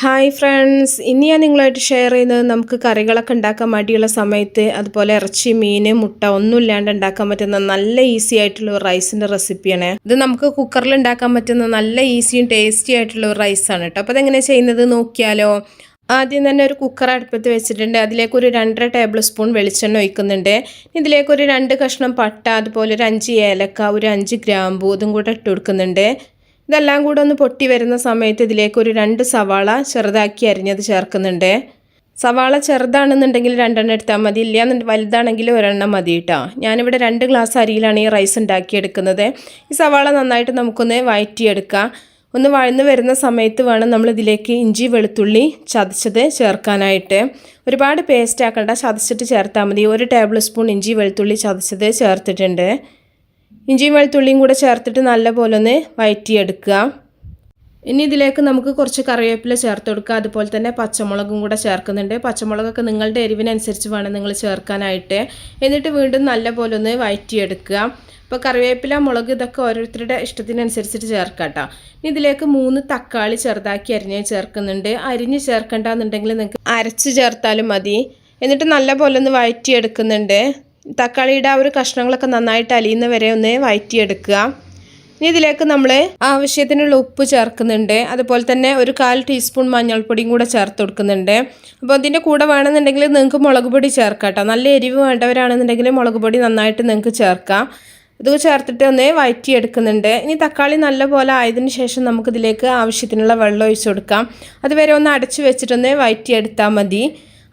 Hi friends, ഇനി ഞാൻ നിങ്ങളായിട്ട് ഷെയർ ചെയ്യുന്നത് നമുക്ക് കറികളൊക്കെ ഉണ്ടാക്കാൻ മടിയുള്ള സമയത്ത് അതുപോലെ ഇറച്ചി, മീൻ, മുട്ട ഒന്നും ഇല്ലാണ്ട് ഉണ്ടാക്കാൻ പറ്റുന്ന നല്ല ഈസി ആയിട്ടുള്ള ഒരു റൈസിൻ്റെ റെസിപ്പിയാണ്. ഇത് നമുക്ക് കുക്കറിൽ ഉണ്ടാക്കാൻ പറ്റുന്ന നല്ല ഈസിയും ടേസ്റ്റി ആയിട്ടുള്ള ഒരു റൈസാണ് കേട്ടോ. അപ്പോൾ അതെങ്ങനെ ചെയ്യുന്നത് നോക്കിയാലോ. ആദ്യം തന്നെ ഒരു കുക്കർ അടുപ്പത്ത് വെച്ചിട്ടുണ്ട്. അതിലേക്ക് ഒരു 2.5 ടേബിൾ സ്പൂൺ വെളിച്ചെണ്ണ ഒഴിക്കുന്നുണ്ട്. ഇതിലേക്ക് ഒരു 2 കഷ്ണം പട്ട, അതുപോലെ ഒരു 5 ഏലക്ക, ഒരു 5 ഗ്രാമ്പൂ ഇതും കൂടെ ഇട്ട് കൊടുക്കുന്നുണ്ട്. ഇതെല്ലാം കൂടെ ഒന്ന് പൊട്ടി വരുന്ന സമയത്ത് ഇതിലേക്ക് ഒരു 2 സവാള ചെറുതാക്കി അരിഞ്ഞത് ചേർക്കുന്നുണ്ട്. സവാള ചെറുതാണെന്നുണ്ടെങ്കിൽ 2 എടുത്താൽ മതി, ഇല്ല വലുതാണെങ്കിൽ 1 മതി കേട്ടോ. ഞാനിവിടെ 2 ഗ്ലാസ് അരിയിലാണ് ഈ റൈസ് ഉണ്ടാക്കിയെടുക്കുന്നത്. ഈ സവാള നന്നായിട്ട് നമുക്കൊന്ന് വഴറ്റിയെടുക്കാം. ഒന്ന് വഴന്ന് വരുന്ന സമയത്ത് വേണം നമ്മൾ ഇതിലേക്ക് ഇഞ്ചി വെളുത്തുള്ളി ചതച്ചത് ചേർക്കാനായിട്ട്. ഒരുപാട് പേസ്റ്റ് ആക്കണ്ട, ചതച്ചിട്ട് ചേർത്താൽ മതി. 1 ടേബിൾ സ്പൂൺ ഇഞ്ചി വെളുത്തുള്ളി ചതച്ചത് ചേർത്തിട്ടുണ്ട്. ഇഞ്ചിയും വെളുത്തുള്ളിയും കൂടെ ചേർത്തിട്ട് നല്ലപോലെ ഒന്ന് വഴറ്റിയെടുക്കുക. ഇനി ഇതിലേക്ക് നമുക്ക് കുറച്ച് കറിവേപ്പില ചേർത്ത് കൊടുക്കുക. അതുപോലെ തന്നെ പച്ചമുളകും കൂടെ ചേർക്കുന്നുണ്ട്. പച്ചമുളകൊക്കെ നിങ്ങളുടെ എരിവിനനുസരിച്ച് വേണം നിങ്ങൾ ചേർക്കാനായിട്ട്. എന്നിട്ട് വീണ്ടും നല്ലപോലെ ഒന്ന് വഴറ്റിയെടുക്കുക. അപ്പോൾ കറിവേപ്പില, മുളക് ഇതൊക്കെ ഓരോരുത്തരുടെ ഇഷ്ടത്തിനനുസരിച്ചിട്ട് ചേർക്കാം കേട്ടോ. ഇനി ഇതിലേക്ക് 3 തക്കാളി ചെറുതാക്കി അരിഞ്ഞ് ചേർക്കുന്നുണ്ട്. അരിഞ്ഞ് ചേർക്കേണ്ടതെന്നുണ്ടെങ്കിൽ നിങ്ങൾക്ക് അരച്ച് ചേർത്താലും മതി. എന്നിട്ട് നല്ലപോലെ ഒന്ന് വഴറ്റിയെടുക്കുന്നുണ്ട്. തക്കാളിയുടെ ആ ഒരു കഷ്ണങ്ങളൊക്കെ നന്നായിട്ട് അലിയുന്ന വരെ ഒന്ന് വഴറ്റിയെടുക്കുക. ഇനി ഇതിലേക്ക് നമ്മൾ ആവശ്യത്തിനുള്ള ഉപ്പ് ചേർക്കുന്നുണ്ട്. അതുപോലെ തന്നെ ഒരു 1/4 ടീസ്പൂൺ മഞ്ഞൾപ്പൊടിയും കൂടെ ചേർത്ത് കൊടുക്കുന്നുണ്ട്. അപ്പോൾ അതിൻ്റെ കൂടെ വേണമെന്നുണ്ടെങ്കിൽ നിങ്ങൾക്ക് മുളക് പൊടി ചേർക്കാം കേട്ടോ. നല്ല എരിവ് വേണ്ടവരാണെന്നുണ്ടെങ്കിൽ മുളക് പൊടി നന്നായിട്ട് നിങ്ങൾക്ക് ചേർക്കാം. ഇത് ചേർത്തിട്ട് ഒന്ന് വഴറ്റിയെടുക്കുന്നുണ്ട്. ഇനി തക്കാളി നല്ലപോലെ ആയതിനു ശേഷം നമുക്കിതിലേക്ക് ആവശ്യത്തിനുള്ള വെള്ളം ഒഴിച്ചു കൊടുക്കാം. അതുവരെ ഒന്ന് അടച്ച് വെച്ചിട്ടൊന്ന് വഴറ്റിയെടുത്താൽ മതി.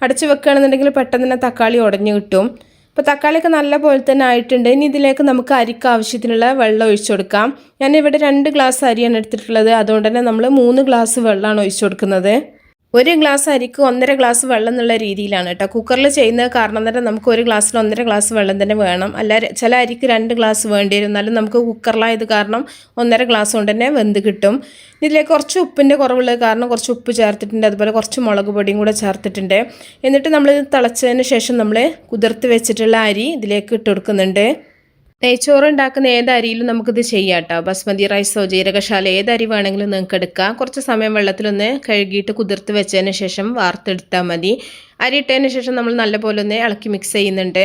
അടച്ച് വെക്കുകയാണെന്നുണ്ടെങ്കിൽ പെട്ടെന്ന് തന്നെ തക്കാളി ഉടഞ്ഞു കിട്ടും. അപ്പോൾ തക്കാളിയൊക്കെ നല്ല പോലെ തന്നെ ആയിട്ടുണ്ട്. ഇനി ഇതിലേക്ക് നമുക്ക് അരിക്ക് ആവശ്യത്തിനുള്ള വെള്ളം ഒഴിച്ചു കൊടുക്കാം. ഞാനിവിടെ 2 ഗ്ലാസ് അരിയാണ് എടുത്തിട്ടുള്ളത്. അതുകൊണ്ട് തന്നെ നമ്മൾ 3 ഗ്ലാസ് വെള്ളമാണ് ഒഴിച്ചു കൊടുക്കുന്നത്. 1 ഗ്ലാസ് അരിക്ക് 1.5 ഗ്ലാസ് വെള്ളം എന്നുള്ള രീതിയിലാണ് കേട്ടോ. കുക്കറിൽ ചെയ്യുന്നത് കാരണം തന്നെ നമുക്ക് 1 ഗ്ലാസ്സിൽ 1.5 ഗ്ലാസ് വെള്ളം തന്നെ വേണം. അല്ല ചില അരിക്ക് 2 ഗ്ലാസ് വേണ്ടി വരും. എന്നാലും നമുക്ക് കുക്കറിലായത് കാരണം 1.5 ഗ്ലാസ് കൊണ്ട് തന്നെ വെന്ത് കിട്ടും. ഇതിലേക്ക് കുറച്ച് ഉപ്പിൻ്റെ കുറവുള്ളത് കാരണം കുറച്ച് ഉപ്പ് ചേർത്തിട്ടുണ്ട്. അതുപോലെ കുറച്ച് മുളക് പൊടിയും കൂടെ ചേർത്തിട്ടുണ്ട്. എന്നിട്ട് നമ്മൾ തിളച്ചതിന് ശേഷം നമ്മൾ കുതിർത്ത് വെച്ചിട്ടുള്ള അരി ഇതിലേക്ക് ഇട്ട് കൊടുക്കുന്നുണ്ട്. നെയ്ച്ചോറ് ഉണ്ടാക്കുന്ന ഏത് അരിയിലും നമുക്കിത് ചെയ്യാം കേട്ടോ. ബസ്മതി റൈസോ ജീരകശാല ഏത് അരി വേണമെങ്കിലും നിങ്ങൾക്ക് എടുക്കാം. കുറച്ച് സമയം വെള്ളത്തിലൊന്ന് കഴുകിയിട്ട് കുതിർത്ത് വെച്ചതിന് ശേഷം വാർത്തെടുത്താൽ മതി. അരി ഇട്ടതിന് ശേഷം നമ്മൾ നല്ലപോലെ ഒന്ന് ഇളക്കി മിക്സ് ചെയ്യുന്നുണ്ട്.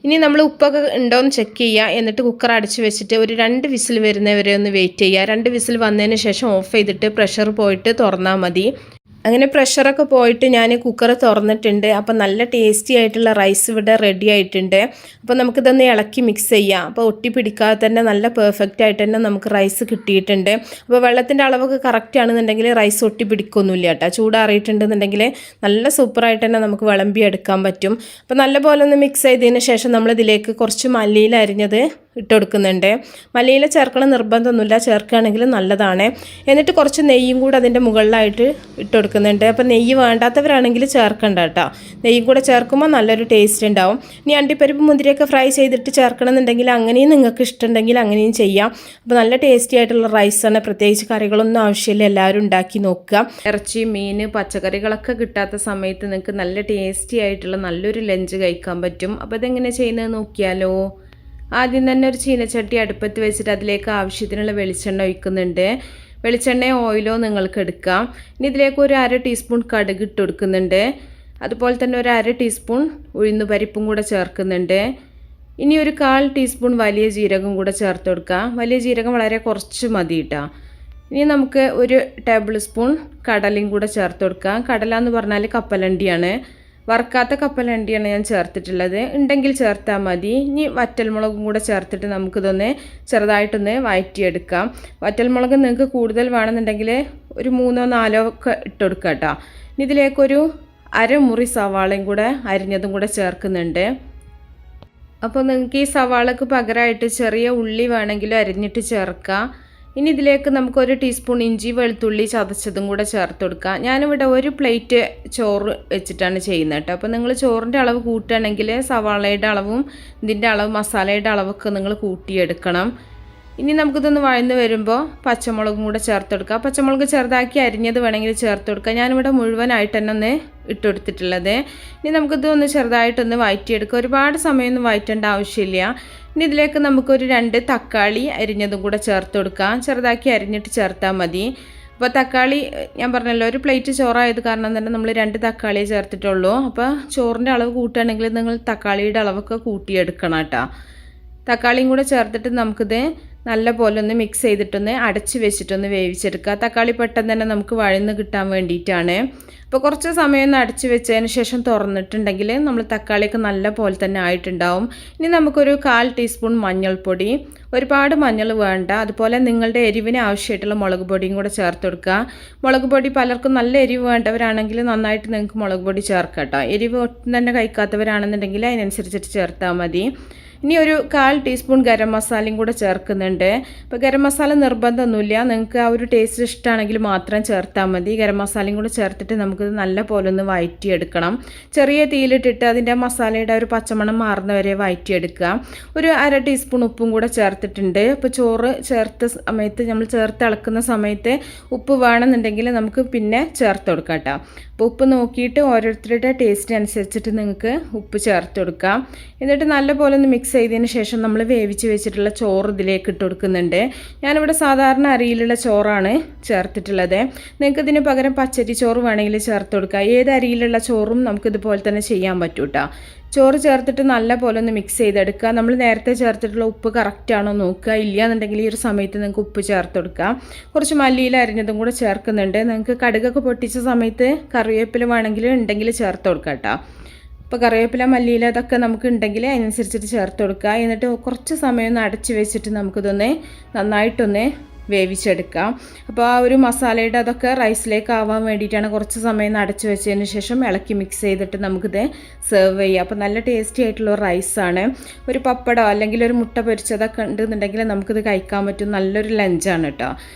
ഇനി നമ്മൾ ഉപ്പൊക്കെ ഉണ്ടോ എന്ന് ചെക്ക് ചെയ്യുക. എന്നിട്ട് കുക്കർ അടച്ച് വെച്ചിട്ട് ഒരു 2 വിസിൽ വരുന്നവരെ ഒന്ന് വെയിറ്റ് ചെയ്യുക. 2 വിസിൽ വന്നതിന് ശേഷം ഓഫ് ചെയ്തിട്ട് പ്രഷർ പോയിട്ട് തുറന്നാൽ മതി. അങ്ങനെ പ്രഷറൊക്കെ പോയിട്ട് ഞാൻ കുക്കർ തുറന്നിട്ടുണ്ട്. അപ്പോൾ നല്ല ടേസ്റ്റി ആയിട്ടുള്ള റൈസ് ഇവിടെ റെഡി ആയിട്ടുണ്ട്. അപ്പോൾ നമുക്കിതൊന്ന് ഇളക്കി മിക്സ് ചെയ്യാം. അപ്പോൾ ഒട്ടി പിടിക്കാതെ തന്നെ നല്ല പെർഫെക്റ്റ് ആയിട്ട് തന്നെ നമുക്ക് റൈസ് കിട്ടിയിട്ടുണ്ട്. അപ്പോൾ വെള്ളത്തിൻ്റെ അളവൊക്കെ കറക്റ്റ് ആണെന്നുണ്ടെങ്കിൽ റൈസ് ഒട്ടി പിടിക്കൊന്നുമില്ല കേട്ടോ. ചൂടാറിയിട്ടുണ്ടെന്നുണ്ടെങ്കിൽ നല്ല സൂപ്പറായിട്ട് തന്നെ നമുക്ക് വിളമ്പി എടുക്കാൻ പറ്റും. അപ്പോൾ നല്ലപോലെ ഒന്ന് മിക്സ് ചെയ്തതിന് ശേഷം നമ്മളിതിലേക്ക് കുറച്ച് മല്ലിയില അരിഞ്ഞത് ഇട്ട് കൊടുക്കുന്നുണ്ട്. മല്ലിയില ചേർക്കണം നിർബന്ധമൊന്നുമില്ല, ചേർക്കുകയാണെങ്കിൽ നല്ലതാണ്. എന്നിട്ട് കുറച്ച് നെയ്യും കൂടെ അതിൻ്റെ മുകളിലായിട്ട് ഇട്ട് കൊടുക്കുന്നുണ്ട്. അപ്പോൾ നെയ്യ് വേണ്ടാത്തവരാണെങ്കിൽ ചേർക്കണ്ട കേട്ടോ. നെയ്യും കൂടെ ചേർക്കുമ്പോൾ നല്ലൊരു ടേസ്റ്റ് ഉണ്ടാവും. ഇനി അണ്ടിപ്പരിപ്പ് മുന്തിരിയൊക്കെ ഫ്രൈ ചെയ്തിട്ട് ചേർക്കണമെന്നുണ്ടെങ്കിൽ അങ്ങനെയും നിങ്ങൾക്ക് ഇഷ്ടമുണ്ടെങ്കിൽ അങ്ങനെയും ചെയ്യാം. അപ്പോൾ നല്ല ടേസ്റ്റി ആയിട്ടുള്ള റൈസാണ്. പ്രത്യേകിച്ച് കറികളൊന്നും ആവശ്യമില്ല, എല്ലാവരും ഉണ്ടാക്കി നോക്കുക. ഇറച്ചി, മീൻ, പച്ചക്കറികളൊക്കെ കിട്ടാത്ത സമയത്ത് നിങ്ങൾക്ക് നല്ല ടേസ്റ്റി ആയിട്ടുള്ള നല്ലൊരു ലഞ്ച് കഴിക്കാൻ പറ്റും. അപ്പോൾ ഇതെങ്ങനെ ചെയ്യുന്നത് നോക്കിയാലോ. ആദ്യം തന്നെ ഒരു ചീനച്ചട്ടി അടുപ്പത്ത് വെച്ചിട്ട് അതിലേക്ക് ആവശ്യത്തിനുള്ള വെളിച്ചെണ്ണ ഒഴിക്കുന്നുണ്ട്. വെളിച്ചെണ്ണയോ ഓയിലോ നിങ്ങൾക്ക് എടുക്കാം. ഇനി ഇതിലേക്ക് ഒരു 1/2 ടീസ്പൂൺ കടുക് ഇട്ട് കൊടുക്കുന്നുണ്ട്. അതുപോലെ തന്നെ ഒരു 1/2 ടീസ്പൂൺ ഉഴുന്നുപരിപ്പും കൂടെ ചേർക്കുന്നുണ്ട്. ഇനി ഒരു 1/4 ടീസ്പൂൺ വലിയ ജീരകം കൂടെ ചേർത്ത് കൊടുക്കാം. വലിയ ജീരകം വളരെ കുറച്ച് മതി കേട്ടോ. ഇനി നമുക്ക് ഒരു ടേബിൾ സ്പൂൺ കടലയും കൂടെ ചേർത്ത് കൊടുക്കാം. കടല എന്ന് പറഞ്ഞാൽ കപ്പലണ്ടിയാണ്. വറുക്കാത്ത കപ്പലണ്ടിയാണ് ഞാൻ ചേർത്തിട്ടുള്ളത്. ഉണ്ടെങ്കിൽ ചേർത്താൽ മതി. ഇനി വറ്റൽമുളകും കൂടെ ചേർത്തിട്ട് നമുക്കിതൊന്ന് ചെറുതായിട്ടൊന്ന് വഴറ്റിയെടുക്കാം. വറ്റൽമുളക് നിങ്ങൾക്ക് കൂടുതൽ വേണമെന്നുണ്ടെങ്കിൽ ഒരു 3-4 ഒക്കെ ഇട്ട് കൊടുക്കാം കേട്ടോ. ഇനി ഇതിലേക്കൊരു 1/2 മുറി സവാളയും കൂടെ അരിഞ്ഞതും കൂടെ ചേർക്കുന്നുണ്ട്. അപ്പോൾ നിങ്ങൾക്ക് ഈ സവാളക്ക് പകരമായിട്ട് ചെറിയ ഉള്ളി വേണമെങ്കിലും അരിഞ്ഞിട്ട് ചേർക്കാം. ഇനി ഇതിലേക്ക് നമുക്ക് 1 ടീസ്പൂൺ ഇഞ്ചി വെളുത്തുള്ളി ചതച്ചതും കൂടെ ചേർത്ത് കൊടുക്കാം. ഞാനിവിടെ 1 പ്ലേറ്റ് ചോറ് വെച്ചിട്ടാണ് ചെയ്യുന്നത് കേട്ടോ. അപ്പോൾ നിങ്ങൾ ചോറിൻ്റെ അളവ് കൂട്ടുകയാണെങ്കിൽ സവാളയുടെ അളവും ഇതിൻ്റെ അളവ് മസാലയുടെ അളവൊക്കെ നിങ്ങൾ കൂട്ടിയെടുക്കണം. ഇനി നമുക്കിതൊന്ന് വഴന്ന് വരുമ്പോൾ പച്ചമുളകും കൂടെ ചേർത്ത് കൊടുക്കുക. പച്ചമുളക് ചെറുതാക്കി അരിഞ്ഞത് വേണമെങ്കിൽ ചേർത്ത് കൊടുക്കുക. ഞാനിവിടെ മുഴുവനായിട്ട് തന്നെ ഒന്ന് ഇട്ട് കൊടുത്തിട്ടുള്ളത്. ഇനി നമുക്കിതൊന്ന് ചെറുതായിട്ടൊന്ന് വഴറ്റിയെടുക്കുക. ഒരുപാട് സമയമൊന്നും വഴറ്റേണ്ട ആവശ്യമില്ല. ഇനി ഇതിലേക്ക് നമുക്കൊരു 2 തക്കാളി അരിഞ്ഞതും കൂടെ ചേർത്ത് കൊടുക്കാം. ചെറുതാക്കി അരിഞ്ഞിട്ട് ചേർത്താൽ മതി. അപ്പോൾ തക്കാളി ഞാൻ പറഞ്ഞല്ലോ ഒരു പ്ലേറ്റ് ചോറായത് കാരണം തന്നെ നമ്മൾ 2 തക്കാളിയെ ചേർത്തിട്ടുള്ളൂ. അപ്പോൾ ചോറിൻ്റെ അളവ് കൂട്ടുകയാണെങ്കിൽ നിങ്ങൾ തക്കാളിയുടെ അളവൊക്കെ കൂട്ടിയെടുക്കണം കേട്ടോ. തക്കാളിയും കൂടെ ചേർത്തിട്ട് നമുക്കിത് നല്ല പോലെ ഒന്ന് മിക്സ് ചെയ്തിട്ടൊന്ന് അടച്ച് വെച്ചിട്ടൊന്ന് വേവിച്ചെടുക്കുക. തക്കാളി പെട്ടെന്ന് തന്നെ നമുക്ക് വഴന്ന് കിട്ടാൻ വേണ്ടിയിട്ടാണ്. അപ്പോൾ കുറച്ച് സമയം ഒന്ന് അടച്ച് വെച്ചതിന് ശേഷം തുറന്നിട്ടുണ്ടെങ്കിൽ നമ്മൾ തക്കാളിയൊക്കെ നല്ല പോലെ തന്നെ ആയിട്ടുണ്ടാവും. ഇനി നമുക്കൊരു 1/4 ടീസ്പൂൺ മഞ്ഞൾപ്പൊടി, ഒരുപാട് മഞ്ഞൾ വേണ്ട, അതുപോലെ നിങ്ങളുടെ എരിവിന് ആവശ്യമായിട്ടുള്ള മുളക് പൊടിയും കൂടെ ചേർത്ത് കൊടുക്കുക. മുളക് പൊടി പലർക്കും നല്ല എരിവ് വേണ്ടവരാണെങ്കിൽ നന്നായിട്ട് നിങ്ങൾക്ക് മുളക് പൊടി ചേർക്കാം കേട്ടോ. എരിവ് ഒട്ടും തന്നെ കഴിക്കാത്തവരാണെന്നുണ്ടെങ്കിൽ അതിനനുസരിച്ചിട്ട് ചേർത്താൽ മതി. ഇനി ഒരു 1/4 ടീസ്പൂൺ ഗരം മസാലയും കൂടെ ചേർക്കുന്നുണ്ട്. അപ്പോൾ ഗരം മസാല നിർബന്ധമൊന്നുമില്ല, നിങ്ങൾക്ക് ആ ഒരു ടേസ്റ്റ് ഇഷ്ടമാണെങ്കിൽ മാത്രം ചേർത്താൽ മതി. ഗരം മസാലയും കൂടെ ചേർത്തിട്ട് നമുക്കിത് നല്ല പോലെ ഒന്ന് വഴറ്റിയെടുക്കണം. ചെറിയ തീയിലിട്ടിട്ട് അതിൻ്റെ മസാലയുടെ ഒരു പച്ചമണം മാറുന്നവരെ വഴറ്റിയെടുക്കുക. ഒരു 1/2 ടീസ്പൂൺ ഉപ്പും കൂടെ ചേർത്തിട്ടുണ്ട്. അപ്പോൾ ചോറ് ചേർത്ത സമയത്ത് നമ്മൾ ചേർത്ത് ഇളക്കുന്ന സമയത്ത് ഉപ്പ് വേണമെന്നുണ്ടെങ്കിൽ നമുക്ക് പിന്നെ ചേർത്ത് കൊടുക്കാം കേട്ടോ. അപ്പോൾ ഉപ്പ് നോക്കിയിട്ട് ഓരോരുത്തരുടെ ടേസ്റ്റ് അനുസരിച്ചിട്ട് നിങ്ങൾക്ക് ഉപ്പ് ചേർത്ത് കൊടുക്കാം. എന്നിട്ട് നല്ലപോലെ ഒന്ന് മിക്സ് ചെയ്തതിന് ശേഷം നമ്മൾ വേവിച്ച് വെച്ചിട്ടുള്ള ചോറ് ഇതിലേക്ക് ഇട്ട് കൊടുക്കുന്നുണ്ട്. ഞാനിവിടെ സാധാരണ അരിയിലുള്ള ചോറാണ് ചേർത്തിട്ടുള്ളത്. നിങ്ങൾക്ക് ഇതിന് പകരം പച്ചരി ചോറ് വേണമെങ്കിൽ ചേർത്ത് കൊടുക്കുക. ഏത് അരിയിലുള്ള ചോറും നമുക്കിതുപോലെ തന്നെ ചെയ്യാൻ പറ്റും കേട്ടോ. ചോറ് ചേർത്തിട്ട് നല്ല പോലെ ഒന്ന് മിക്സ് ചെയ്തെടുക്കുക. നമ്മൾ നേരത്തെ ചേർത്തിട്ടുള്ള ഉപ്പ് കറക്റ്റാണോ നോക്കുക. ഇല്ലയെന്നുണ്ടെങ്കിൽ ഈ ഒരു സമയത്ത് നിങ്ങൾക്ക് ഉപ്പ് ചേർത്ത് കൊടുക്കുക. കുറച്ച് മല്ലിയില അരിഞ്ഞതും കൂടെ ചേർക്കുന്നുണ്ട്. നിങ്ങൾക്ക് കടുകൊക്കെ പൊട്ടിച്ച സമയത്ത് കറിവേപ്പില വേണമെങ്കിൽ ഉണ്ടെങ്കിൽ ചേർത്ത് കൊടുക്കുക കേട്ടോ. അപ്പോൾ കറിവേപ്പില മല്ലിയില അതൊക്കെ നമുക്ക് ഉണ്ടെങ്കിൽ അതിനനുസരിച്ചിട്ട് ചേർത്ത് കൊടുക്കുക. എന്നിട്ട് കുറച്ച് സമയം ഒന്ന് അടച്ച് വെച്ചിട്ട് നമുക്കിതൊന്ന് നന്നായിട്ടൊന്ന് വേവിച്ചെടുക്കാം. അപ്പോൾ ആ ഒരു മസാലയുടെ അതൊക്കെ റൈസിലേക്ക് ആവാൻ വേണ്ടിയിട്ടാണ് കുറച്ച് സമയം അടച്ച് വെച്ചതിന് ശേഷം ഇളക്കി മിക്സ് ചെയ്തിട്ട് നമുക്കിത് സെർവ് ചെയ്യാം. അപ്പോൾ നല്ല ടേസ്റ്റി ആയിട്ടുള്ള റൈസാണ്. ഒരു പപ്പടമോ അല്ലെങ്കിൽ ഒരു മുട്ട പൊരിച്ചതൊക്കെ ഉണ്ടെന്നുണ്ടെങ്കിൽ നമുക്കിത് കഴിക്കാൻ പറ്റും. നല്ലൊരു ലഞ്ചാണ് കേട്ടോ.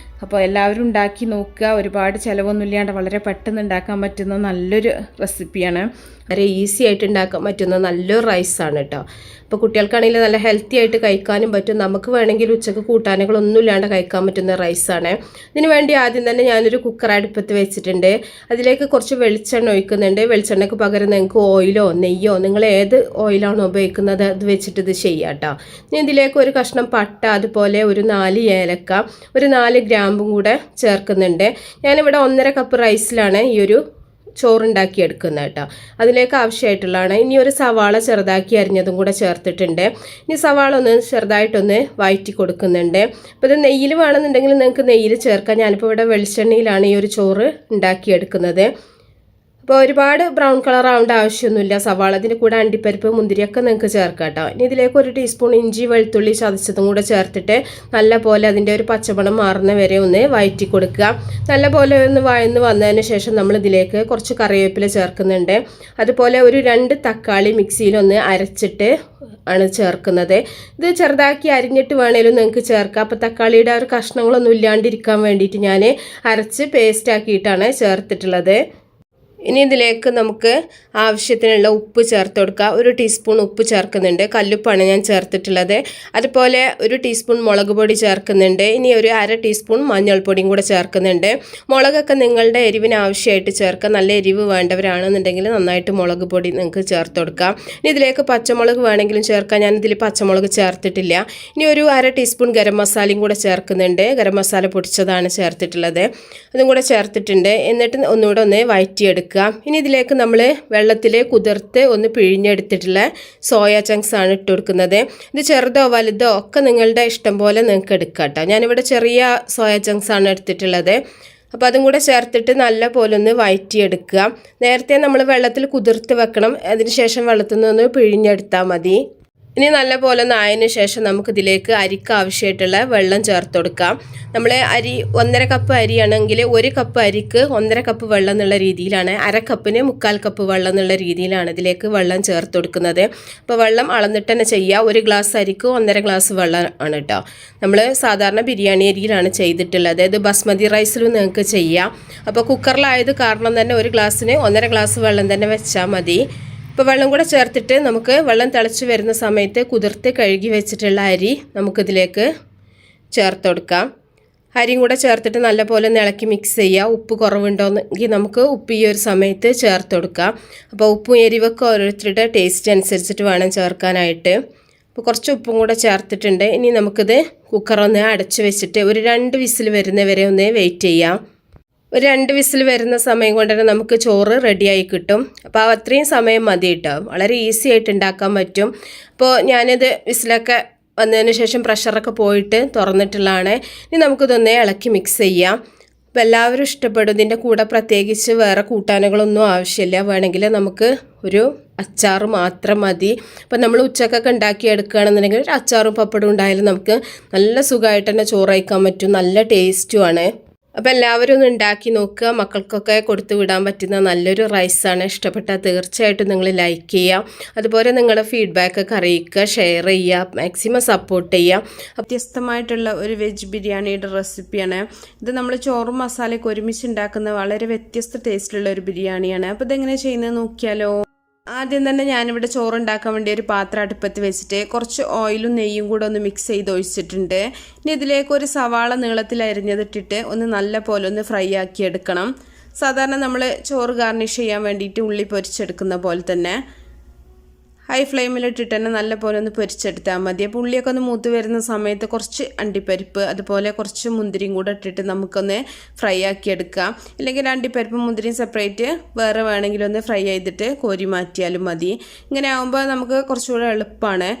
അപ്പോൾ എല്ലാവരും ഉണ്ടാക്കി നോക്കുക. ഒരുപാട് ചിലവൊന്നുമില്ലാണ്ട് വളരെ പെട്ടെന്ന് ഉണ്ടാക്കാൻ പറ്റുന്ന നല്ലൊരു റെസിപ്പിയാണ്. വളരെ ഈസി ആയിട്ട് ഉണ്ടാക്കാൻ പറ്റുന്ന നല്ലൊരു റൈസാണ് കേട്ടോ. അപ്പോൾ കുട്ടികൾക്കാണെങ്കിൽ നല്ല ഹെൽത്തി ആയിട്ട് കഴിക്കാനും പറ്റും. നമുക്ക് വേണമെങ്കിൽ ഉച്ചക്ക് കൂട്ടാനുകളൊന്നും ഇല്ലാണ്ട് കഴിക്കാൻ പറ്റുന്ന റൈസാണ്. ഇതിന് വേണ്ടി ആദ്യം തന്നെ ഞാനൊരു കുക്കർ അടുപ്പത്ത് വെച്ചിട്ടുണ്ട്. അതിലേക്ക് കുറച്ച് വെളിച്ചെണ്ണ ഒഴിക്കുന്നുണ്ട്. വെളിച്ചെണ്ണയ്ക്ക് പകരം നിങ്ങൾക്ക് ഓയിലോ നെയ്യോ നിങ്ങൾ ഏത് ഓയിലാണോ ഉപയോഗിക്കുന്നത് അത് വെച്ചിട്ട് ഇത് ചെയ്യാം കേട്ടോ. ഇനി ഇതിലേക്ക് ഒരു കഷ്ണം പട്ട, അതുപോലെ ഒരു 4 ഏലക്ക, ഒരു 4 ഗ്രാമ്പും കൂടെ ചേർക്കുന്നുണ്ട്. ഞാനിവിടെ 1.5 കപ്പ് റൈസിലാണ് ഈ ഒരു ചോറുണ്ടാക്കിയെടുക്കുന്നത് കേട്ടോ. അതിലേക്ക് ആവശ്യമായിട്ടുള്ളതാണ്. ഇനി ഒരു സവാള ചെറുതാക്കി അരിഞ്ഞതും കൂടെ ചേർത്തിട്ടുണ്ട്. ഇനി സവാള ഒന്ന് ചെറുതായിട്ടൊന്ന് വഴറ്റി കൊടുക്കുന്നുണ്ട്. അപ്പോൾ ഇത് നെയ്യിൽ വേണമെന്നുണ്ടെങ്കിൽ നിങ്ങൾക്ക് നെയ്യിൽ ചേർക്കാം. ഞാനിപ്പോൾ ഇവിടെ വെളിച്ചെണ്ണയിലാണ് ഈ ഒരു ചോറ് ഉണ്ടാക്കിയെടുക്കുന്നത്. അപ്പോൾ ഒരുപാട് ബ്രൗൺ കളർ ആവേണ്ട ആവശ്യമൊന്നുമില്ല. സവാള അതിൻ്റെ കൂടെ അണ്ടിപ്പരിപ്പ് മുന്തിരിയൊക്കെ നിങ്ങൾക്ക് ചേർക്കാം കേട്ടോ. ഇനി ഇതിലേക്ക് 1 ടീസ്പൂൺ ഇഞ്ചി വെളുത്തുള്ളി ചതച്ചതും കൂടെ ചേർത്തിട്ട് നല്ല പോലെ അതിൻ്റെ ഒരു പച്ചമണം മാറുന്ന വരെ ഒന്ന് വഴറ്റി കൊടുക്കുക. നല്ല പോലെ ഒന്ന് വഴന്ന് വന്നതിന് ശേഷം നമ്മൾ ഇതിലേക്ക് കുറച്ച് കറിവേപ്പില ചേർക്കുന്നുണ്ട്. അതുപോലെ ഒരു 2 തക്കാളി മിക്സിയിലൊന്ന് അരച്ചിട്ട് ആണ് ചേർക്കുന്നത്. ഇത് ചെറുതാക്കി അരിഞ്ഞിട്ട് വേണേലും നിങ്ങൾക്ക് ചേർക്കാം. അപ്പോൾ തക്കാളിയുടെ ഒരു കഷ്ണങ്ങളൊന്നും ഇല്ലാണ്ടിരിക്കാൻ വേണ്ടിയിട്ട് ഞാൻ അരച്ച് പേസ്റ്റ് ആക്കിയിട്ടാണ് ചേർത്തിട്ടുള്ളത്. ഇനി ഇതിലേക്ക് നമുക്ക് ആവശ്യത്തിനുള്ള ഉപ്പ് ചേർത്ത് കൊടുക്കുക. 1 ടീസ്പൂൺ ഉപ്പ് ചേർക്കുന്നുണ്ട്. കല്ലുപ്പാണ് ഞാൻ ചേർത്തിട്ടുള്ളത്. അതുപോലെ 1 ടീസ്പൂൺ മുളക് പൊടി ചേർക്കുന്നുണ്ട്. ഇനി ഒരു 1/2 ടീസ്പൂൺ മഞ്ഞൾപ്പൊടിയും കൂടെ ചേർക്കുന്നുണ്ട്. മുളകൊക്കെ നിങ്ങളുടെ എരിവിന് ആവശ്യമായിട്ട് ചേർക്കുക. നല്ല എരിവ് വേണ്ടവരാണെന്നുണ്ടെങ്കിൽ നന്നായിട്ട് മുളക് പൊടി നിങ്ങൾക്ക് ചേർത്ത് കൊടുക്കാം. ഇനി ഇതിലേക്ക് പച്ചമുളക് വേണമെങ്കിലും ചേർക്കാം. ഞാനിതിൽ പച്ചമുളക് ചേർത്തിട്ടില്ല. ഇനി ഒരു 1/2 ടീസ്പൂൺ ഗരം മസാലയും കൂടെ ചേർക്കുന്നുണ്ട്. ഗരം മസാല പൊടിച്ചതാണ് ചേർത്തിട്ടുള്ളത്. അതും കൂടെ ചേർത്തിട്ടുണ്ട്. എന്നിട്ട് ഒന്നുകൂടെ ഒന്ന് വഴറ്റിയെടുക്കുക. ഇനി ഇതിലേക്ക് നമ്മൾ വെള്ളത്തിൽ കുതിർത്ത് ഒന്ന് പിഴിഞ്ഞെടുത്തിട്ടുള്ള സോയ ചങ്ക്സ് ആണ് ഇട്ട് കൊടുക്കുന്നത്. ഇത് ചെറുതോ വലുതോ ഒക്കെ നിങ്ങളുടെ ഇഷ്ടം പോലെ നിങ്ങൾക്ക് എടുക്കാം കേട്ടോ. ഞാനിവിടെ ചെറിയ സോയ ചങ്ക്സ് ആണ് എടുത്തിട്ടുള്ളത്. അപ്പോൾ അതും കൂടെ ചേർത്തിട്ട് നല്ല പോലെ ഒന്ന് വഴറ്റിയെടുക്കുക. നേരത്തെ നമ്മൾ വെള്ളത്തിൽ കുതിർത്ത് വെക്കണം. അതിന് ശേഷം വെള്ളത്തിൽ നിന്ന് പിഴിഞ്ഞെടുത്താൽ മതി. ഇനി നല്ല പോലെ നായതിന് ശേഷം നമുക്കിതിലേക്ക് അരിക്ക് ആവശ്യമായിട്ടുള്ള വെള്ളം ചേർത്ത് കൊടുക്കാം. നമ്മൾ അരി 1.5 കപ്പ് അരിയാണെങ്കിൽ 1 കപ്പ് അരിക്ക് 1.5 കപ്പ് വെള്ളം എന്നുള്ള രീതിയിലാണ്, 1/2 കപ്പിന് 1/4 കപ്പ് വെള്ളം എന്നുള്ള രീതിയിലാണ് ഇതിലേക്ക് വെള്ളം ചേർത്ത് കൊടുക്കുന്നത്. അപ്പോൾ വെള്ളം അളന്നിട്ട് തന്നെ ചെയ്യുക. 1 ഗ്ലാസ് അരിക്ക് 1.5 ഗ്ലാസ് വെള്ളം ആണ് കേട്ടോ. നമ്മൾ സാധാരണ ബിരിയാണി അരിയിലാണ് ചെയ്തിട്ടുള്ളത്. ഇത് ബസ്മതി റൈസിലും നിങ്ങൾക്ക് ചെയ്യാം. അപ്പോൾ കുക്കറിലായത് കാരണം തന്നെ 1 ഗ്ലാസ്സിന് 1.5 ഗ്ലാസ് വെള്ളം തന്നെ വെച്ചാൽ മതി. ഇപ്പോൾ വെള്ളം കൂടെ ചേർത്തിട്ട് നമുക്ക് വെള്ളം തിളച്ച് വരുന്ന സമയത്ത് കുതിർത്ത് കഴുകി വെച്ചിട്ടുള്ള അരി നമുക്കിതിലേക്ക് ചേർത്ത് കൊടുക്കാം. അരിയും കൂടെ ചേർത്തിട്ട് നല്ലപോലെ ഇളക്കി മിക്സ് ചെയ്യുക. ഉപ്പ് കുറവുണ്ടോയെങ്കിൽ നമുക്ക് ഉപ്പ് ഈ ഒരു സമയത്ത് ചേർത്ത് കൊടുക്കാം. അപ്പോൾ ഉപ്പും എരിവൊക്കെ ഓരോരുത്തരുടെ ടേസ്റ്റ് അനുസരിച്ചിട്ട് വേണം ചേർക്കാനായിട്ട്. അപ്പോൾ കുറച്ച് ഉപ്പും കൂടെ ചേർത്തിട്ടുണ്ട്. ഇനി നമുക്കിത് കുക്കറൊന്ന് അടച്ച് വെച്ചിട്ട് ഒരു 2 വിസിൽ വരുന്നവരെ ഒന്ന് വെയിറ്റ് ചെയ്യാം. ഒരു 2 വിസിൽ വരുന്ന സമയം കൊണ്ട് തന്നെ നമുക്ക് ചോറ് റെഡിയായി കിട്ടും. അപ്പോൾ അത്രയും സമയം മതി കേട്ടോ. വളരെ ഈസി ആയിട്ട് ഉണ്ടാക്കാൻ പറ്റും. അപ്പോൾ ഞാനിത് വിസിലൊക്കെ വന്നതിന് ശേഷം പ്രഷറൊക്കെ പോയിട്ട് തുറന്നിട്ടുള്ളതാണ്. ഇനി നമുക്കിതൊന്നേ ഇളക്കി മിക്സ് ചെയ്യാം. അപ്പോൾ എല്ലാവരും ഇഷ്ടപ്പെടും. ഇതിൻ്റെ കൂടെ പ്രത്യേകിച്ച് വേറെ കൂട്ടാനുകളൊന്നും ആവശ്യമില്ല. വേണമെങ്കിൽ നമുക്ക് ഒരു അച്ചാർ മാത്രം മതി. അപ്പോൾ നമ്മൾ ഉച്ചക്കൊക്കെ ഉണ്ടാക്കി എടുക്കുകയാണെന്നുണ്ടെങ്കിൽ ഒരു അച്ചാറും പപ്പടവും ഉണ്ടായാലും നമുക്ക് നല്ല സുഖമായിട്ട് തന്നെ ചോറ് കഴിക്കാൻ പറ്റും. നല്ല ടേസ്റ്റുമാണ്. അപ്പോൾ എല്ലാവരും ഒന്ന് ഉണ്ടാക്കി നോക്കുക. മക്കൾക്കൊക്കെ കൊടുത്തു വിടാൻ പറ്റുന്ന നല്ലൊരു റൈസാണ്. ഇഷ്ടപ്പെട്ടാൽ തീർച്ചയായിട്ടും നിങ്ങൾ ലൈക്ക് ചെയ്യുക. അതുപോലെ നിങ്ങളുടെ ഫീഡ്ബാക്കൊക്കെ അറിയിക്കുക, ഷെയർ ചെയ്യുക, മാക്സിമം സപ്പോർട്ട് ചെയ്യുക. വ്യത്യസ്തമായിട്ടുള്ള ഒരു വെജ് ബിരിയാണിയുടെ റെസിപ്പിയാണ് ഇത്. നമ്മൾ ചോറും മസാലയൊക്കെ ഒരുമിച്ച് ഉണ്ടാക്കുന്ന വളരെ വ്യത്യസ്ത ടേസ്റ്റിലുള്ള ഒരു ബിരിയാണിയാണ്. അപ്പോൾ ഇതെങ്ങനെ ചെയ്യുന്നത് നോക്കിയാലോ. ആദ്യം തന്നെ ഞാനിവിടെ ചോറുണ്ടാക്കാൻ വേണ്ടി ഒരു പാത്രം അടുപ്പത്ത് വെച്ചിട്ട് കുറച്ച് ഓയിലും നെയ്യും കൂടെ ഒന്ന് മിക്സ് ചെയ്ത് ഒഴിച്ചിട്ടുണ്ട്. ഇനി ഇതിലേക്ക് ഒരു സവാള നീളത്തിൽ അരിഞ്ഞതിട്ടിട്ട് ഒന്ന് നല്ല പോലെ ഒന്ന് ഫ്രൈ ആക്കി എടുക്കണം. സാധാരണ നമ്മൾ ചോറ് ഗാർണിഷ് ചെയ്യാൻ വേണ്ടിയിട്ട് ഉള്ളി പൊരിച്ചെടുക്കുന്ന പോലെ തന്നെ ഹൈ ഫ്ലെയിമിലിട്ടിട്ട് തന്നെ നല്ല പോലെ ഒന്ന് പൊരിച്ചെടുത്താൽ മതി. അപ്പോൾ ഉള്ളിയൊക്കെ ഒന്ന് മൂത്ത് വരുന്ന സമയത്ത് കുറച്ച് അണ്ടിപ്പരിപ്പ് അതുപോലെ കുറച്ച് മുന്തിരിയും കൂടെ ഇട്ടിട്ട് നമുക്കൊന്ന് ഫ്രൈ ആക്കി എടുക്കാം. ഇല്ലെങ്കിൽ അണ്ടിപ്പരിപ്പും മുന്തിരിയും സെപ്പറേറ്റ് വേറെ വേണമെങ്കിൽ ഒന്ന് ഫ്രൈ ചെയ്തിട്ട് കോരി മാറ്റിയാലും മതി. ഇങ്ങനെ ആകുമ്പോൾ നമുക്ക് കുറച്ചുകൂടെ എളുപ്പമാണ്.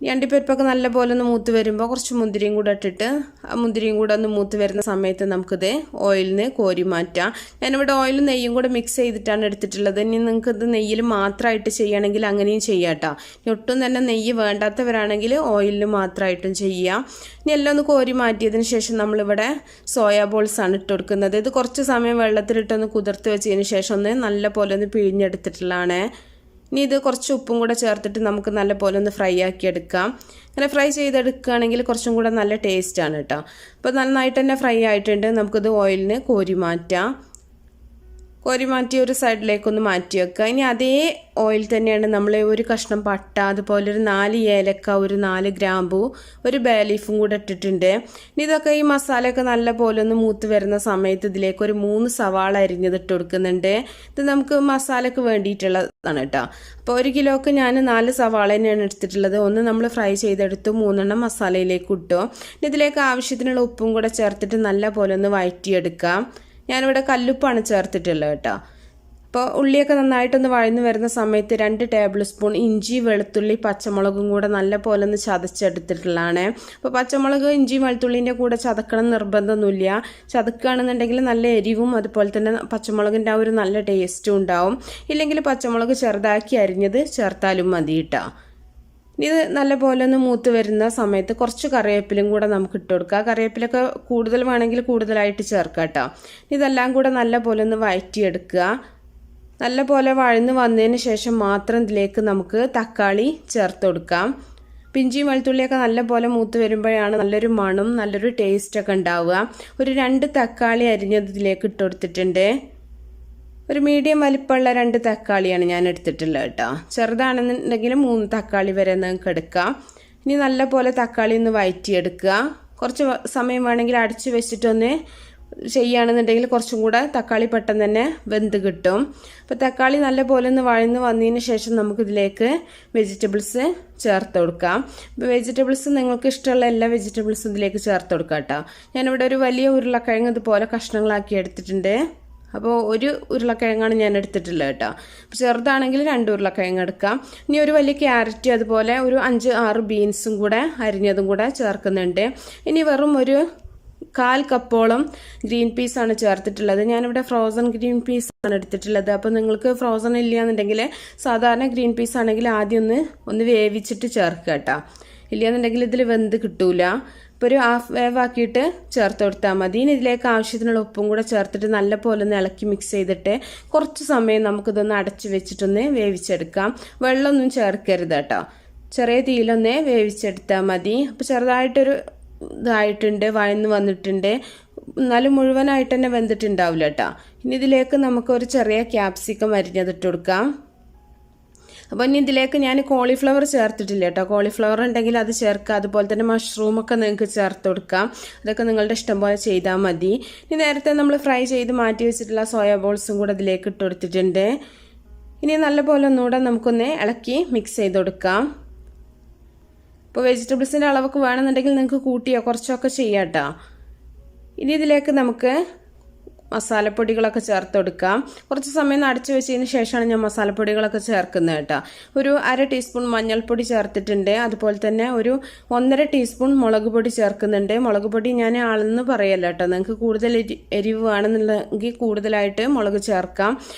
ഈ അണ്ടിപ്പരിപ്പൊക്കെ നല്ല പോലെ ഒന്ന് മൂത്ത് വരുമ്പോൾ കുറച്ച് മുന്തിരിയും കൂടെ ഇട്ടിട്ട് ആ മുന്തിരിയും കൂടെ ഒന്ന് മൂത്ത് വരുന്ന സമയത്ത് നമുക്കിത് ഓയിലിൽ നിന്ന് കോരി മാറ്റാം. ഞാനിവിടെ ഓയിലും നെയ്യും കൂടെ മിക്സ് ചെയ്തിട്ടാണ് എടുത്തിട്ടുള്ളത്. ഇനി നിങ്ങൾക്കിത് നെയ്യിൽ മാത്രമായിട്ട് ചെയ്യുകയാണെങ്കിൽ അങ്ങനെയും ചെയ്യാം കേട്ടോ. ഇനി ഒട്ടും തന്നെ നെയ്യ് വേണ്ടാത്തവരാണെങ്കിൽ ഓയിലിൽ മാത്രമായിട്ടും ചെയ്യാം. ഇനി എല്ലാം ഒന്ന് കോരി മാറ്റിയതിന് ശേഷം നമ്മളിവിടെ സോയാ ബോൾസാണ് ഇട്ട് കൊടുക്കുന്നത്. ഇത് കുറച്ച് സമയം വെള്ളത്തിലിട്ടൊന്ന് കുതിർത്ത് വെച്ചതിന് ശേഷം ഒന്ന് നല്ല പോലെ ഒന്ന് പിഴിഞ്ഞെടുത്തിട്ടുള്ളതാണ്. ഇനി ഇത് കുറച്ച് ഉപ്പും കൂടെ ചേർത്തിട്ട് നമുക്ക് നല്ല പോലെ ഒന്ന് ഫ്രൈ ആക്കി എടുക്കാം. അങ്ങനെ ഫ്രൈ ചെയ്തെടുക്കുകയാണെങ്കിൽ കുറച്ചും കൂടെ നല്ല ടേസ്റ്റാണ് കേട്ടോ. അപ്പോൾ നന്നായിട്ട് തന്നെ ഫ്രൈ ആയിട്ടുണ്ട്. നമുക്കിത് ഓയിലിന് കോരി മാറ്റാം. കോരി മാറ്റി ഒരു സൈഡിലേക്കൊന്ന് മാറ്റി വെക്കുക. ഇനി അതേ ഓയിൽ തന്നെയാണ് നമ്മൾ ഒരു കഷ്ണം പട്ട അതുപോലെ ഒരു 4 ഏലക്ക, ഒരു 4 ഗ്രാമ്പൂ, ഒരു ബേ ലീഫും കൂടെ ഇട്ടിട്ടുണ്ട്. ഇനി ഇതൊക്കെ ഈ മസാലയൊക്കെ നല്ല പോലെ ഒന്ന് മൂത്ത് വരുന്ന സമയത്ത് ഇതിലേക്ക് ഒരു 3 സവാള അരിഞ്ഞത് ഇട്ട് കൊടുക്കുന്നുണ്ട്. ഇത് നമുക്ക് മസാലയ്ക്ക് വേണ്ടിയിട്ടുള്ളതാണ് കേട്ടോ. അപ്പോൾ 1 കിലോക്ക് ഞാൻ 4 സവാള തന്നെയാണ് എടുത്തിട്ടുള്ളത്. ഒന്ന് നമ്മൾ ഫ്രൈ ചെയ്തെടുത്തു, 3 എണ്ണം മസാലയിലേക്ക് ഇട്ടു. ഇനി ഇതിലേക്ക് ആവശ്യത്തിനുള്ള ഉപ്പും കൂടെ ചേർത്തിട്ട് നല്ല പോലെ ഒന്ന് വഴറ്റിയെടുക്കാം. ഞാനിവിടെ കല്ലുപ്പാണ് ചേർത്തിട്ടുള്ളത് കേട്ടോ. അപ്പോൾ ഉള്ളിയൊക്കെ നന്നായിട്ടൊന്ന് വഴന്ന് വരുന്ന സമയത്ത് 2 ടേബിൾ സ്പൂൺ ഇഞ്ചി, വെളുത്തുള്ളി, പച്ചമുളകും കൂടെ നല്ല പോലെ ഒന്ന് ചതച്ചെടുത്തിട്ടുള്ളതാണ്. അപ്പോൾ പച്ചമുളക് ഇഞ്ചി വെളുത്തുള്ളിൻ്റെ കൂടെ ചതക്കണം നിർബന്ധമൊന്നുമില്ല. ചതക്കുകയാണെന്നുണ്ടെങ്കിൽ നല്ല എരിവും അതുപോലെ തന്നെ പച്ചമുളകിൻ്റെ ആ ഒരു നല്ല ടേസ്റ്റും ഉണ്ടാവും. ഇല്ലെങ്കിൽ പച്ചമുളക് ചെറുതാക്കി അരിഞ്ഞത് ചേർത്താലും മതി കേട്ടോ. ഇത് നല്ല പോലെ ഒന്ന് മൂത്ത് വരുന്ന സമയത്ത് കുറച്ച് കറിവേപ്പിലും കൂടെ നമുക്ക് ഇട്ട് കൊടുക്കുക. കറിവേപ്പിലൊക്കെ കൂടുതൽ വേണമെങ്കിൽ കൂടുതലായിട്ട് ചേർക്കാം കേട്ടോ. ഇതെല്ലാം കൂടെ നല്ല പോലെ ഒന്ന് വഴറ്റിയെടുക്കുക. നല്ല പോലെ വഴന്ന് വന്നതിന് ശേഷം മാത്രം ഇതിലേക്ക് നമുക്ക് തക്കാളി ചേർത്ത് കൊടുക്കാം. ഇഞ്ചിയും വെളുത്തുള്ളിയൊക്കെ നല്ല പോലെ മൂത്ത് വരുമ്പോഴാണ് നല്ലൊരു മണം നല്ലൊരു ടേസ്റ്റൊക്കെ ഉണ്ടാവുക. ഒരു 2 തക്കാളി അരിഞ്ഞത് ഇതിലേക്ക് ഇട്ട് കൊടുത്തിട്ടുണ്ട്. ഒരു മീഡിയം വലിപ്പമുള്ള 2 തക്കാളിയാണ് ഞാൻ എടുത്തിട്ടുള്ളത് കേട്ടോ. ചെറുതാണെന്നുണ്ടെങ്കിൽ 3 തക്കാളി വരെ നിങ്ങൾക്ക് എടുക്കാം. ഇനി നല്ല പോലെ തക്കാളി ഒന്ന് വഴറ്റിയെടുക്കുക. കുറച്ച് സമയം വേണമെങ്കിൽ അടച്ച് വെച്ചിട്ടൊന്ന് ചെയ്യുകയാണെന്നുണ്ടെങ്കിൽ കുറച്ചും കൂടെ തക്കാളി പെട്ടെന്ന് തന്നെ വെന്ത് കിട്ടും. അപ്പോൾ തക്കാളി നല്ല പോലെ ഒന്ന് വഴന്ന് വന്നതിന് ശേഷം നമുക്കിതിലേക്ക് വെജിറ്റബിൾസ് ചേർത്ത് കൊടുക്കാം. അപ്പോൾ വെജിറ്റബിൾസ് നിങ്ങൾക്ക് ഇഷ്ടമുള്ള എല്ലാ വെജിറ്റബിൾസും ഇതിലേക്ക് ചേർത്ത് കൊടുക്കാം കേട്ടോ. ഞാനിവിടെ ഒരു വലിയ ഉരുളക്കിഴങ്ങ് ഇതുപോലെ കഷ്ണങ്ങളാക്കി എടുത്തിട്ടുണ്ട്. അപ്പോൾ 1 ഉരുളക്കിഴങ്ങാണ് ഞാൻ എടുത്തിട്ടുള്ളത് കേട്ടോ. അപ്പോൾ ചെറുതാണെങ്കിൽ 2 ഉരുളക്കിഴങ്ങ് എടുക്കാം. ഇനി ഒരു വലിയ ക്യാരറ്റ് അതുപോലെ ഒരു 5-6 ബീൻസും കൂടെ അരിഞ്ഞതും കൂടെ ചേർക്കുന്നുണ്ട്. ഇനി വെറും ഒരു 1/4 കപ്പോളം ഗ്രീൻ പീസാണ് ചേർത്തിട്ടുള്ളത്. ഞാനിവിടെ ഫ്രോസൺ ഗ്രീൻ പീസാണ് എടുത്തിട്ടുള്ളത്. അപ്പോൾ നിങ്ങൾക്ക് ഫ്രോസൺ ഇല്ലയെന്നുണ്ടെങ്കിൽ സാധാരണ ഗ്രീൻ പീസ് ആണെങ്കിൽ ആദ്യം ഒന്ന് വേവിച്ചിട്ട് ചേർക്കുക കേട്ടോ. ഇല്ലയെന്നുണ്ടെങ്കിൽ ഇതിൽ വെന്ത് കിട്ടൂല. ഇപ്പോൾ ഒരു ഹാഫ് വേവ് ആക്കിയിട്ട് ചേർത്ത് കൊടുത്താൽ മതി. ഇനി ഇതിലേക്ക് ആവശ്യത്തിനുള്ള ഉപ്പും കൂടെ ചേർത്തിട്ട് നല്ല പോലെ ഒന്ന് ഇളക്കി മിക്സ് ചെയ്തിട്ട് കുറച്ച് സമയം നമുക്കിതൊന്ന് അടച്ച് വെച്ചിട്ടൊന്ന് വേവിച്ചെടുക്കാം. വെള്ളമൊന്നും ചേർക്കരുത് കേട്ടോ. ചെറിയ തീയിലൊന്ന് വേവിച്ചെടുത്താൽ മതി. അപ്പോൾ ചെറുതായിട്ടൊരു ഇതായിട്ടുണ്ട്, വഴന്ന് വന്നിട്ടുണ്ട്. എന്നാലും മുഴുവനായിട്ട് തന്നെ വെന്തിട്ടുണ്ടാവില്ല കേട്ടോ. ഇനി ഇതിലേക്ക് നമുക്കൊരു ചെറിയ ക്യാപ്സിക്കം അരിഞ്ഞതിട്ട് കൊടുക്കാം. അപ്പോൾ ഇനി ഇതിലേക്ക് ഞാൻ കോളിഫ്ലവർ ചേർത്തിട്ടില്ല കേട്ടോ. കോളിഫ്ലവർ ഉണ്ടെങ്കിൽ അത് ചേർക്കുക. അതുപോലെ തന്നെ മഷ്റൂമൊക്കെ നിങ്ങൾക്ക് ചേർത്ത് കൊടുക്കാം. അതൊക്കെ നിങ്ങളുടെ ഇഷ്ടം പോലെ ചെയ്താൽ മതി. ഇനി നേരത്തെ നമ്മൾ ഫ്രൈ ചെയ്ത് മാറ്റി വെച്ചിട്ടുള്ള സോയാ ബോൾസും കൂടെ ഇതിലേക്ക് ഇട്ട് കൊടുത്തിട്ടുണ്ട്. ഇനി നല്ലപോലെ ഒന്നുകൂടെ നമുക്കൊന്ന് ഇളക്കി മിക്സ് ചെയ്ത് കൊടുക്കാം. ഇപ്പോൾ വെജിറ്റബിൾസിൻ്റെ അളവൊക്കെ വേണമെന്നുണ്ടെങ്കിൽ നിങ്ങൾക്ക് കൂട്ടിയോ കുറച്ചൊക്കെ ചെയ്യാം കേട്ടോ. ഇനി ഇതിലേക്ക് നമുക്ക് മസാലപ്പൊടികളൊക്കെ ചേർത്ത് കൊടുക്കാം. കുറച്ച് സമയം അടച്ചു വെച്ചതിന് ശേഷമാണ് ഞാൻ മസാലപ്പൊടികളൊക്കെ ചേർക്കുന്നത് കേട്ടോ. ഒരു 1/2 ടീസ്പൂൺ മഞ്ഞൾപ്പൊടി ചേർത്തിട്ടുണ്ട്. അതുപോലെ തന്നെ ഒരു 1.5 ടീസ്പൂൺ മുളക് പൊടി ചേർക്കുന്നുണ്ട്. മുളക് പൊടി ഞാൻ അളന്ന് പറയല്ല കേട്ടോ. നിങ്ങൾക്ക് കൂടുതൽ എരിവ് വേണമെന്നുണ്ടെങ്കിൽ കൂടുതലായിട്ട് മുളക് ചേർക്കാം.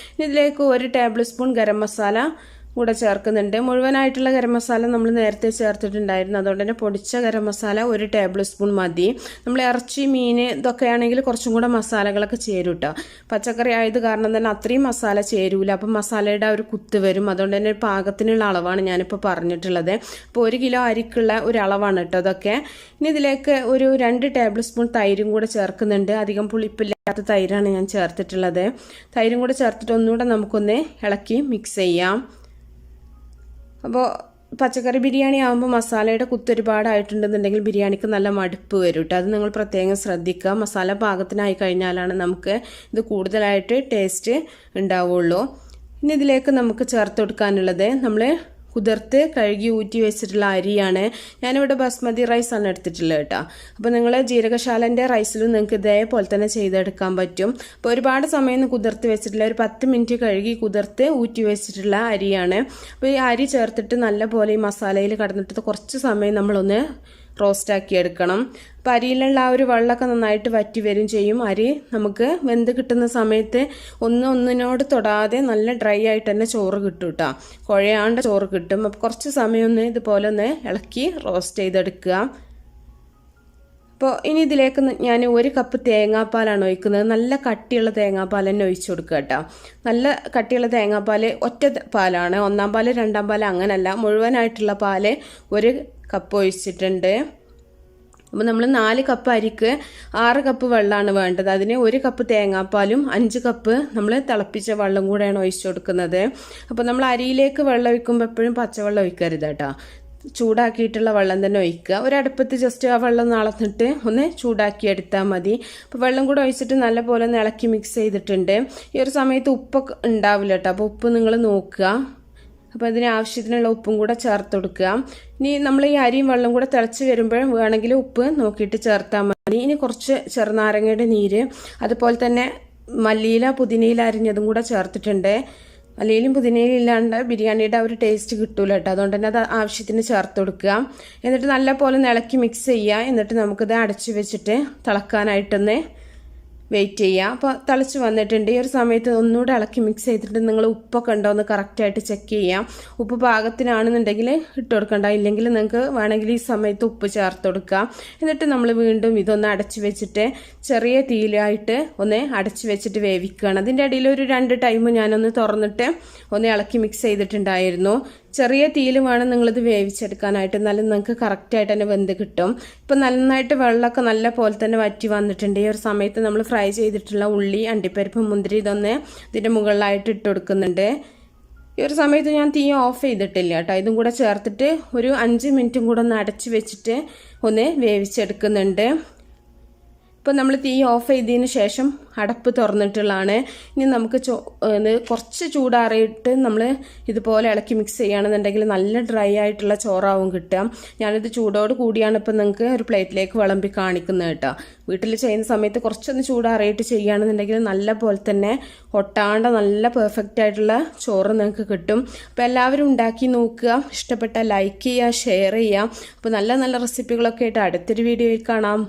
ഇതിലേക്ക് 1 ടേബിൾ സ്പൂൺ ഗരം മസാല കൂടെ ചേർക്കുന്നുണ്ട്. മുഴുവനായിട്ടുള്ള ഗരം മസാല നമ്മൾ നേരത്തെ ചേർത്തിട്ടുണ്ടായിരുന്നു. അതുകൊണ്ട് തന്നെ പൊടിച്ച ഗരം മസാല 1 ടേബിൾ സ്പൂൺ മതി. നമ്മൾ ഇറച്ചി, മീൻ ഇതൊക്കെ ആണെങ്കിൽ കുറച്ചും കൂടെ മസാലകളൊക്കെ ചേരും കേട്ടോ. പച്ചക്കറി ആയത് കാരണം തന്നെ അത്രയും മസാല ചേരൂല. അപ്പം മസാലയുടെ ഒരു കുത്ത് വരും. അതുകൊണ്ട് തന്നെ പാകത്തിനുള്ള അളവാണ് ഞാനിപ്പോൾ പറഞ്ഞിട്ടുള്ളത്. അപ്പോൾ 1 കിലോ അരിക്കുള്ള ഒരു അളവാണ് കേട്ടോ അതൊക്കെ. ഇനി ഇതിലേക്ക് ഒരു 2 ടേബിൾ സ്പൂൺ തൈരും കൂടെ ചേർക്കുന്നുണ്ട്. അധികം പുളിപ്പില്ലാത്ത തൈരാണ് ഞാൻ ചേർത്തിട്ടുള്ളത്. തൈരും കൂടെ ചേർത്തിട്ട് ഒന്നുകൂടെ നമുക്കൊന്ന് ഇളക്കി മിക്സ് ചെയ്യാം. അപ്പോൾ പച്ചക്കറി ബിരിയാണി ആകുമ്പോൾ മസാലയുടെ കുത്ത് ഒരുപാടായിട്ടുണ്ടെന്നുണ്ടെങ്കിൽ ബിരിയാണിക്ക് നല്ല മടുപ്പ് വരും കേട്ടോ. അത് നിങ്ങൾ പ്രത്യേകം ശ്രദ്ധിക്കുക. മസാല പാകത്തിനായി കഴിഞ്ഞാലാണ് നമുക്ക് ഇത് കൂടുതലായിട്ട് ടേസ്റ്റ് ഉണ്ടാവുള്ളൂ. ഇനി ഇതിലേക്ക് നമുക്ക് ചേർത്ത് കൊടുക്കാനുള്ളത് നമ്മൾ കുതിർത്ത് കഴുകി ഊറ്റി വെച്ചിട്ടുള്ള അരിയാണ്. ഞാനിവിടെ ബസ്മതി റൈസാണ് എടുത്തിട്ടുള്ളത് കേട്ടോ. അപ്പോൾ നിങ്ങൾ ജീരകശാലൻ്റെ റൈസിലും നിങ്ങൾക്ക് ഇതേപോലെ തന്നെ ചെയ്തെടുക്കാൻ പറ്റും. അപ്പോൾ ഒരുപാട് സമയം കുതിർത്ത് വെച്ചിട്ടുള്ള ഒരു 10 മിനിറ്റ് കഴുകി കുതിർത്ത് ഊറ്റി വെച്ചിട്ടുള്ള അരിയാണ്. അപ്പോൾ ഈ അരി ചേർത്തിട്ട് നല്ലപോലെ ഈ മസാലയിൽ കടന്നിട്ട് കുറച്ച് സമയം നമ്മളൊന്ന് റോസ്റ്റാക്കി എടുക്കണം. അപ്പോൾ അരിയിലുള്ള ആ ഒരു വെള്ളമൊക്കെ നന്നായിട്ട് വറ്റി വരും ചെയ്യും. അരി നമുക്ക് വെന്ത് കിട്ടുന്ന സമയത്ത് ഒന്നിനോട് തൊടാതെ നല്ല ഡ്രൈ ആയിട്ട് തന്നെ ചോറ് കിട്ടും കേട്ടോ. കുഴയാണ്ട് ചോറ് കിട്ടും. അപ്പോൾ കുറച്ച് സമയം ഒന്ന് ഇതുപോലെ ഒന്ന് ഇളക്കി റോസ്റ്റ് ചെയ്തെടുക്കുക. അപ്പോൾ ഇനി ഇതിലേക്ക് ഞാൻ 1 കപ്പ് തേങ്ങാപ്പാലാണ് ഒഴിക്കുന്നത്. നല്ല കട്ടിയുള്ള തേങ്ങാപ്പാൽ തന്നെ ഒഴിച്ചു കൊടുക്കുക കേട്ടോ. നല്ല കട്ടിയുള്ള തേങ്ങാപ്പാൽ ഒറ്റ പാലാണ്. 1-ാം പാൽ 2-ാം പാൽ അങ്ങനല്ല, മുഴുവനായിട്ടുള്ള പാൽ 1 കപ്പ് ഒഴിച്ചിട്ടുണ്ട്. അപ്പോൾ നമ്മൾ 4 കപ്പ് അരിക്ക് 6 കപ്പ് വെള്ളമാണ് വേണ്ടത്. അതിന് 1 കപ്പ് തേങ്ങാപ്പാലും 5 കപ്പ് നമ്മൾ തിളപ്പിച്ച വെള്ളം കൂടെയാണ് ഒഴിച്ചു കൊടുക്കുന്നത്. അപ്പോൾ നമ്മൾ അരിയിലേക്ക് വെള്ളം ഒഴിക്കുമ്പോൾ എപ്പോഴും പച്ചവെള്ളം ഒഴിക്കരുത് കേട്ടോ. ചൂടാക്കിയിട്ടുള്ള വെള്ളം തന്നെ ഒഴിക്കുക. ഒരടുപ്പത്ത് ജസ്റ്റ് ആ വെള്ളം നടന്നിട്ട് ഒന്ന് ചൂടാക്കി എടുത്താൽ മതി. അപ്പോൾ വെള്ളം കൂടെ ഒഴിച്ചിട്ട് നല്ലപോലെ ഒന്ന് ഇളക്കി മിക്സ് ചെയ്തിട്ടുണ്ട്. ഈ ഒരു സമയത്ത് ഉപ്പൊക്കെ ഉണ്ടാവില്ല കേട്ടോ. അപ്പോൾ ഉപ്പ് നിങ്ങൾ നോക്കുക. അപ്പോൾ അതിന് ആവശ്യത്തിനുള്ള ഉപ്പും കൂടെ ചേർത്ത് കൊടുക്കുക. ഇനി നമ്മൾ ഈ അരിയും വെള്ളം കൂടെ തിളച്ച് വരുമ്പോൾ വേണമെങ്കിൽ ഉപ്പ് നോക്കിയിട്ട് ചേർത്താൽ മതി. ഇനി കുറച്ച് ചെറുനാരങ്ങയുടെ നീര്, അതുപോലെ തന്നെ മല്ലിയില, പുതിനയില അരിഞ്ഞതും കൂടെ ചേർത്തിട്ടുണ്ട്. മല്ലിയിലും പുതിനയിലും ഇല്ലാണ്ട് ബിരിയാണിയുടെ ആ ഒരു ടേസ്റ്റ് കിട്ടൂല കേട്ടോ. അതുകൊണ്ട് തന്നെ അത് ആവശ്യത്തിന് ചേർത്ത് കൊടുക്കുക. എന്നിട്ട് നല്ലപോലെ ഇളക്കി മിക്സ് ചെയ്യുക. എന്നിട്ട് നമുക്കിത് അടച്ചു വെച്ചിട്ട് തിളക്കാനായിട്ടൊന്ന് വെയിറ്റ് ചെയ്യുക. അപ്പോൾ തിളച്ച് വന്നിട്ടുണ്ട്. ഈ ഒരു സമയത്ത് ഒന്നുകൂടെ ഇളക്കി മിക്സ് ചെയ്തിട്ട് നിങ്ങൾ ഉപ്പൊക്കെ ഉണ്ടോ എന്ന് കറക്റ്റായിട്ട് ചെക്ക് ചെയ്യാം. ഉപ്പ് പാകത്തിനാണെന്നുണ്ടെങ്കിൽ ഇട്ട് കൊടുക്കണ്ട. ഇല്ലെങ്കിൽ നിങ്ങൾക്ക് വേണമെങ്കിൽ ഈ സമയത്ത് ഉപ്പ് ചേർത്ത് കൊടുക്കുക. എന്നിട്ട് നമ്മൾ വീണ്ടും ഇതൊന്ന് അടച്ചു വെച്ചിട്ട് ചെറിയ തീയിലായിട്ട് ഒന്ന് അടച്ചു വെച്ചിട്ട് വേവിക്കുകയാണ്. അതിൻ്റെ ഇടയിൽ ഒരു 2 ടൈം ഞാനൊന്ന് തുറന്നിട്ട് ഒന്ന് ഇളക്കി മിക്സ് ചെയ്തിട്ടുണ്ടായിരുന്നു. ചെറിയ തീയിൽ വേണം നിങ്ങളിത് വേവിച്ചെടുക്കാനായിട്ട്. എന്നാലും നിങ്ങൾക്ക് കറക്റ്റായിട്ട് തന്നെ വെന്ത് കിട്ടും. ഇപ്പം നന്നായിട്ട് വെള്ളമൊക്കെ നല്ല പോലെ തന്നെ വറ്റി വന്നിട്ടുണ്ട്. ഈ ഒരു സമയത്ത് നമ്മൾ ഫ്രൈ ചെയ്തിട്ടുള്ള ഉള്ളി, അണ്ടിപ്പരിപ്പ്, മുന്തിരി ഇതൊന്ന് ഇതിൻ്റെ മുകളിലായിട്ട് ഇട്ട് കൊടുക്കുന്നുണ്ട്. ഈ ഒരു സമയത്ത് ഞാൻ തീ ഓഫ് ചെയ്തിട്ടില്ല കേട്ടോ. ഇതും കൂടെ ചേർത്തിട്ട് ഒരു 5 മിനിറ്റും കൂടെ ഒന്ന് അടച്ച് വെച്ചിട്ട് ഒന്ന് വേവിച്ചെടുക്കുന്നുണ്ട്. ഇപ്പോൾ നമ്മൾ തീ ഓഫ് ചെയ്തതിന് ശേഷം അടപ്പ് തുറന്നിട്ടുള്ളതാണ്. ഇനി നമുക്ക് കുറച്ച് ചൂടാറിയിട്ട് നമ്മൾ ഇതുപോലെ ഇളക്കി മിക്സ് ചെയ്യുകയാണെന്നുണ്ടെങ്കിൽ നല്ല ഡ്രൈ ആയിട്ടുള്ള ചോറാവും കിട്ടുക. ഞാനിത് ചൂടോട് കൂടിയാണ് ഇപ്പോൾ നിങ്ങൾക്ക് ഒരു പ്ലേറ്റിലേക്ക് വിളമ്പി കാണിക്കുന്നത് കേട്ടോ. വീട്ടിൽ ചെയ്യുന്ന സമയത്ത് കുറച്ചൊന്ന് ചൂടാറിയിട്ട് ചെയ്യുകയാണെന്നുണ്ടെങ്കിൽ നല്ല പോലെ തന്നെ ഒട്ടാണ്ട നല്ല പെർഫെക്റ്റ് ആയിട്ടുള്ള ചോറ് നിങ്ങൾക്ക് കിട്ടും. അപ്പോൾ എല്ലാവരും ഉണ്ടാക്കി നോക്കുക. ഇഷ്ടപ്പെട്ടാൽ ലൈക്ക് ചെയ്യുക, ഷെയർ ചെയ്യുക. അപ്പോൾ നല്ല നല്ല റെസിപ്പികളൊക്കെ ആയിട്ട് അടുത്തൊരു വീഡിയോയിൽ കാണാം.